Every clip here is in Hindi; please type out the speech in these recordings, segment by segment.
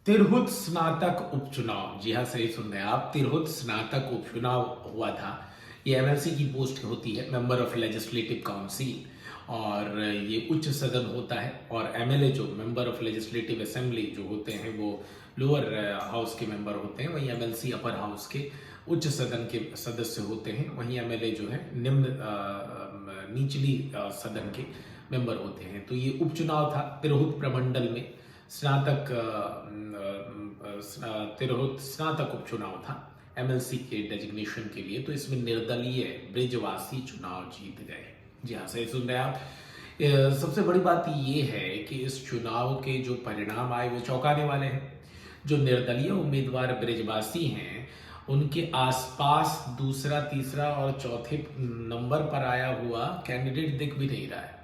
तिरहुत स्नातक उपचुनाव, जी हाँ, सही सुन रहे हैं आप। तिरहुत स्नातक उपचुनाव हुआ था। ये एमएलसी की पोस्ट होती है, मेंबर ऑफ लेजिस्लेटिव काउंसिल, और ये उच्च सदन होता है। और एमएलए जो मेंबर ऑफ लेजिस्लेटिव असेंबली जो होते हैं वो लोअर हाउस के मेंबर होते हैं, वहीं एमएलसी अपर हाउस के उच्च सदन के सदस्य होते हैं। वहीं एमएलए जो है निम्न निचली सदन के मेंबर होते हैं। तो ये उपचुनाव था तिरहुत प्रमंडल में। स्नातक तिरहुत स्नातक उपचुनाव था एमएलसी के डेजिग्नेशन के लिए। तो इसमें निर्दलीय ब्रिजवासी चुनाव जीत गए। जी हाँ, सही सुन रहे हैं आप। सबसे बड़ी बात ये है कि इस चुनाव के जो परिणाम आए वो चौंकाने वाले हैं। जो निर्दलीय उम्मीदवार ब्रिजवासी हैं, उनके आसपास दूसरा, तीसरा और चौथे नंबर पर आया हुआ कैंडिडेट दिख भी नहीं रहा है।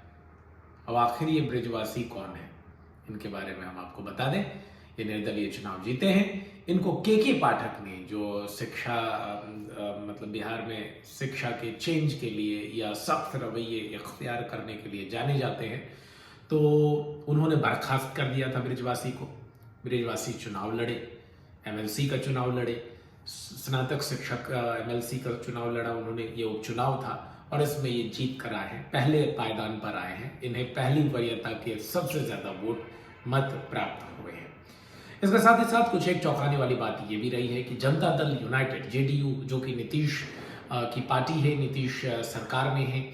अब आखिर ये ब्रिजवासी कौन है, इनके बारे में हम आपको बता दें। ये निर्दलीय चुनाव जीते हैं। इनको के पाठक ने, जो शिक्षा मतलब बिहार में शिक्षा के चेंज के लिए या सख्त रवैये इख्तियार करने के लिए जाने जाते हैं, तो उन्होंने बर्खास्त कर दिया था ब्रिजवासी को। ब्रिजवासी चुनाव लड़े, एमएलसी का चुनाव लड़े, स्नातक शिक्षक एमएलसी का चुनाव लड़ा उन्होंने। ये उपचुनाव था और इसमें ये जीत कर आए हैं, पहले पायदान पर आए हैं। इन्हें पहली वरीयता के सबसे ज्यादा वोट मत प्राप्त हुए हैं। इसके साथ ही साथ कुछ एक चौंकाने वाली बात ये भी रही है कि जनता दल यूनाइटेड, जेडीयू, जो कि नीतीश की पार्टी है, नीतीश सरकार में है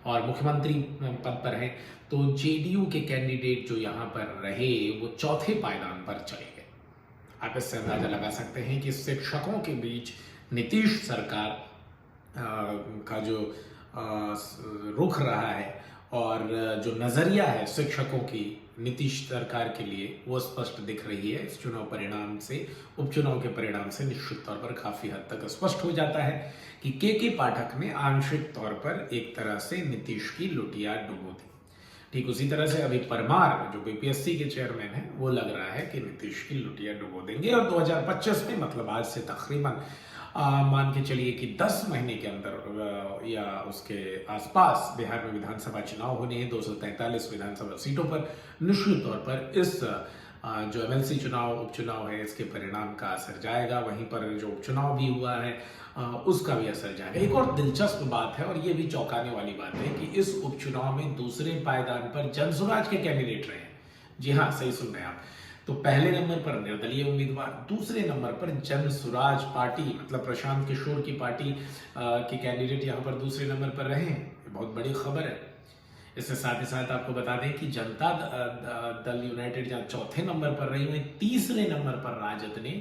और मुख्यमंत्री पद पर है, तो जेडीयू के कैंडिडेट जो यहाँ पर रहे वो चौथे पायदान पर चले गए। आप इससे अंदाजा लगा सकते हैं कि शिक्षकों के बीच नीतीश सरकार का जो रुख रहा है और जो नजरिया है शिक्षकों की नीतीश सरकार के लिए, वो स्पष्ट दिख रही है। इस चुनाव परिणाम से, उपचुनाव के परिणाम से निश्चित तौर पर काफी हद तक स्पष्ट हो जाता है कि के पाठक ने आंशिक तौर पर एक तरह से नीतीश की लुटिया डुबो दी। ठीक उसी तरह से अभी परमार, जो बीपीएससी के चेयरमैन हैं, वो लग रहा है कि नीतीश की लुटिया डुबो देंगे और 2025 में, मतलब आज से तकरीबन मान के चलिए कि 10 महीने के अंदर या उसके आसपास बिहार में विधानसभा चुनाव होने हैं। 243 विधानसभा सीटों पर निश्चित तौर पर इस जो एमएलसी चुनाव, उपचुनाव है, इसके परिणाम का असर जाएगा। वहीं पर जो उपचुनाव भी हुआ है उसका भी असर जाएगा। एक और दिलचस्प बात है और ये भी चौंकाने वाली बात है कि इस उपचुनाव में दूसरे पायदान पर जनसुराज के कैंडिडेट रहे हैं। जी हाँ, सही सुन रहे हैं आप। तो पहले नंबर पर निर्दलीय उम्मीदवार, दूसरे नंबर पर जनसुराज पार्टी, मतलब प्रशांत किशोर की पार्टी के कैंडिडेट यहाँ पर दूसरे नंबर पर रहे हैं। ये बहुत बड़ी खबर है। इसके साथ ही साथ आपको बता दें कि जनता दल यूनाइटेड जहाँ चौथे नंबर पर रही हुई, तीसरे नंबर पर राजद ने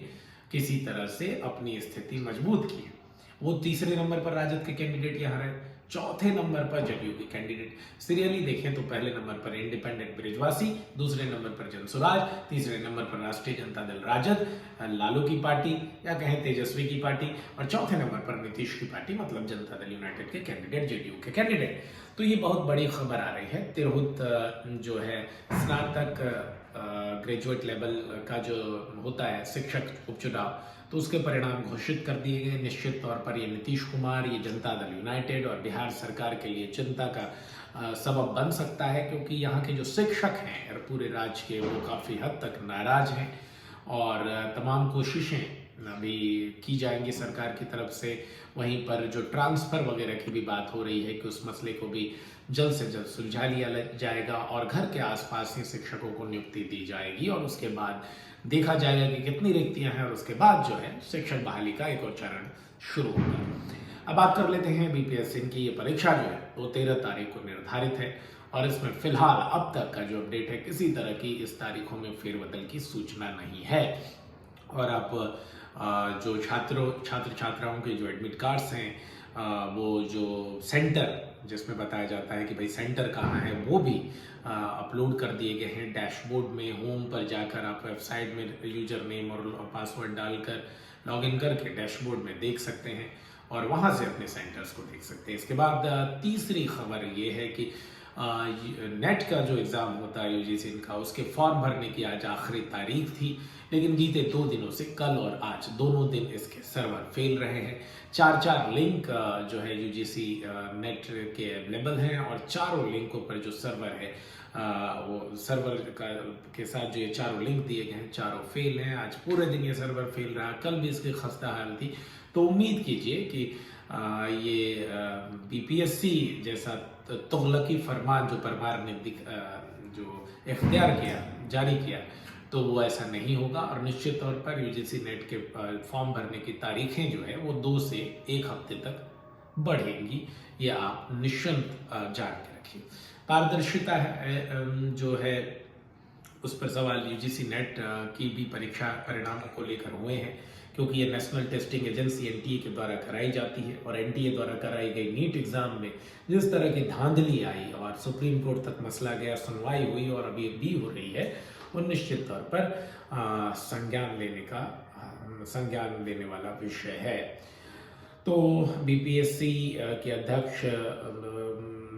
किसी तरह से अपनी स्थिति मजबूत की है। वो तीसरे नंबर पर राजद के कैंडिडेट यहाँ रहे, चौथे नंबर पर जदयू के कैंडिडेट। सीरियली देखें तो पहले नंबर पर इंडिपेंडेंट ब्रिजवासी, दूसरे नंबर पर जनसुराज, तीसरे नंबर पर राष्ट्रीय जनता दल राजद, लालू की पार्टी या कहें तेजस्वी की पार्टी, और चौथे नंबर पर नीतीश की पार्टी, मतलब जनता दल यूनाइटेड के कैंडिडेट, जेडीयू के कैंडिडेट। तो ये बहुत बड़ी खबर आ रही है। तिरहुत जो है स्नातक ग्रेजुएट लेवल का जो होता है शिक्षक उपचुनाव, तो उसके परिणाम घोषित कर दिए गए। निश्चित तौर पर ये नीतीश कुमार, ये जनता दल यूनाइटेड और बिहार सरकार के लिए चिंता का सबब बन सकता है, क्योंकि यहाँ के जो शिक्षक हैं और पूरे राज्य के, वो काफ़ी हद तक नाराज हैं और तमाम कोशिशें अभी की जाएंगी सरकार की तरफ से। वहीं पर जो ट्रांसफ़र वगैरह की भी बात हो रही है कि उस मसले को भी जल्द से जल्द सुलझा लिया जाएगा और घर के आसपास ही शिक्षकों को नियुक्ति दी जाएगी और उसके बाद देखा जाएगा कि कितनी रिक्तियां हैं और उसके बाद जो है शिक्षक बहाली का एक और चरण शुरू होगा। अब बात कर लेते हैं बीपीएससी की। ये परीक्षा जो है वो 13 तारीख को निर्धारित है और इसमें फिलहाल अब तक का जो अपडेट है, किसी तरह की इस तारीखों में फेरबदल की सूचना नहीं है। और अब जो छात्र छात्राओं के जो एडमिट कार्ड्स हैं, वो जो सेंटर जिसमें बताया जाता है कि भाई सेंटर कहाँ है, वो भी अपलोड कर दिए गए हैं डैशबोर्ड में। होम पर जाकर आप वेबसाइट में यूजर नेम और पासवर्ड डालकर लॉगिन करके डैशबोर्ड में देख सकते हैं और वहाँ से अपने सेंटर्स को देख सकते हैं। इसके बाद तीसरी खबर ये है कि नेट का जो एग्ज़ाम होता है यूजीसी का, उसके फॉर्म भरने की आज आखिरी तारीख थी, लेकिन बीते 2 दिनों से कल और आज दोनों दिन इसके सर्वर फेल रहे हैं। 4 लिंक जो है यूजीसी नेट के अवेलेबल हैं और चारों लिंकों पर जो सर्वर है वो सर्वर के साथ जो ये चारों लिंक दिए गए हैं चारों फेल हैं। आज पूरे दिन ये सर्वर फेल रहा, कल भी इसकी खस्ता हाल थी। तो उम्मीद कीजिए कि ये बीपीएससी जैसा तुगलकी फरमान जो परमार ने जो इख्तियार किया, जारी किया, तो वो ऐसा नहीं होगा और निश्चित तौर पर यूजीसी नेट के फॉर्म भरने की तारीखें जो है वो 2 से 1 हफ्ते तक बढ़ेंगी। ये आप निश्चिंत जान के रखिए। पारदर्शिता जो है उस पर सवाल यूजीसी नेट की भी परीक्षा परिणामों को लेकर हुए हैं, क्योंकि ये नेशनल टेस्टिंग एजेंसी एनटीए के द्वारा कराई जाती है और एनटीए द्वारा कराई गई नीट एग्जाम में जिस तरह की धांधली आई और सुप्रीम कोर्ट तक मसला गया, सुनवाई हुई और अभी भी हो रही है, वो निश्चित तौर पर संज्ञान लेने वाला विषय है। तो बीपीएससी के अध्यक्ष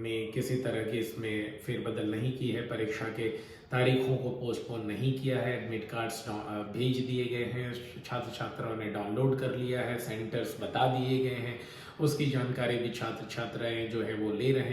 ने किसी तरह की इसमें फेरबदल नहीं की है, परीक्षा के तारीखों को पोस्टपोन नहीं किया है, एडमिट कार्ड्स भेज दिए गए हैं, छात्र छात्राओं ने डाउनलोड कर लिया है, सेंटर्स बता दिए गए हैं, उसकी जानकारी भी छात्र छात्राएं जो है वो ले रहे हैं।